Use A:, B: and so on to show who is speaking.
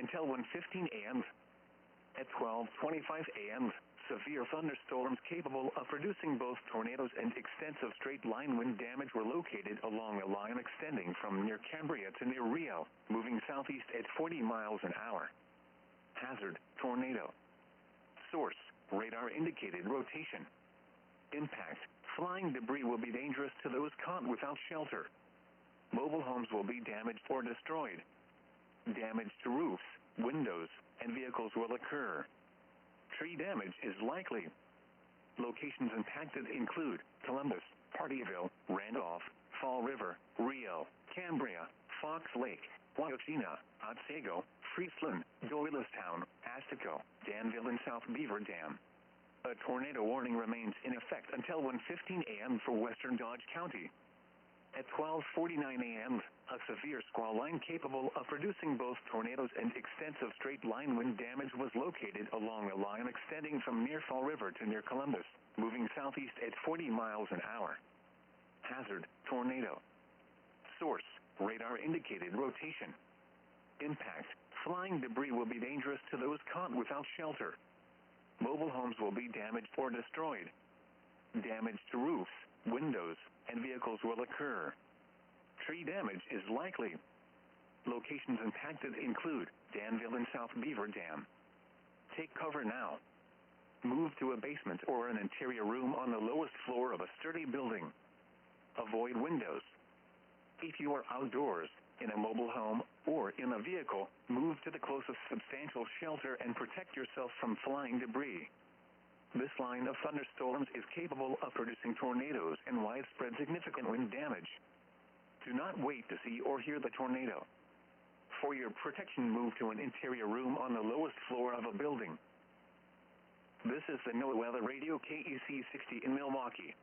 A: until 1:15 a.m. At 12:25 a.m., severe thunderstorms capable of producing both tornadoes and extensive straight-line wind damage were located along a line extending from near Cambria to near Rio, moving southeast at 40 miles an hour. Hazard, tornado. Source, radar indicated rotation. Impact, flying debris will be dangerous to those caught without shelter. Mobile homes will be damaged or destroyed. Damage to roofs, windows, and vehicles will occur. Tree damage is likely. Locations impacted include Columbus, Partyville, Randolph, Fall River, Rio, Cambria, Fox Lake, Wauchina, Otsego, Friesland, Doylestown, Astico, Danville, and South Beaver Dam. A tornado warning remains in effect until 1:15 a.m. for western Dodge County. At 12:49 a.m., a severe squall line capable of producing both tornadoes and extensive straight-line wind damage was located along a line extending from near Fall River to near Columbus, moving southeast at 40 miles an hour. Hazard, tornado. Source, radar indicated rotation. Impact, flying debris will be dangerous to those caught without shelter. Mobile homes will be damaged or destroyed. Damage to roofs, windows, and vehicles will occur. Tree damage is likely. Locations impacted include Danville and South Beaver Dam. Take cover now. Move to a basement or an interior room on the lowest floor of a sturdy building. Avoid windows. If you are outdoors, in a mobile home, or in a vehicle, move to the closest substantial shelter and protect yourself from flying debris. This line of thunderstorms is capable of producing tornadoes and widespread significant wind damage. Do not wait to see or hear the tornado. For your protection, move to an interior room on the lowest floor of a building. This is the NOAA Weather Radio KEC 60 in Milwaukee.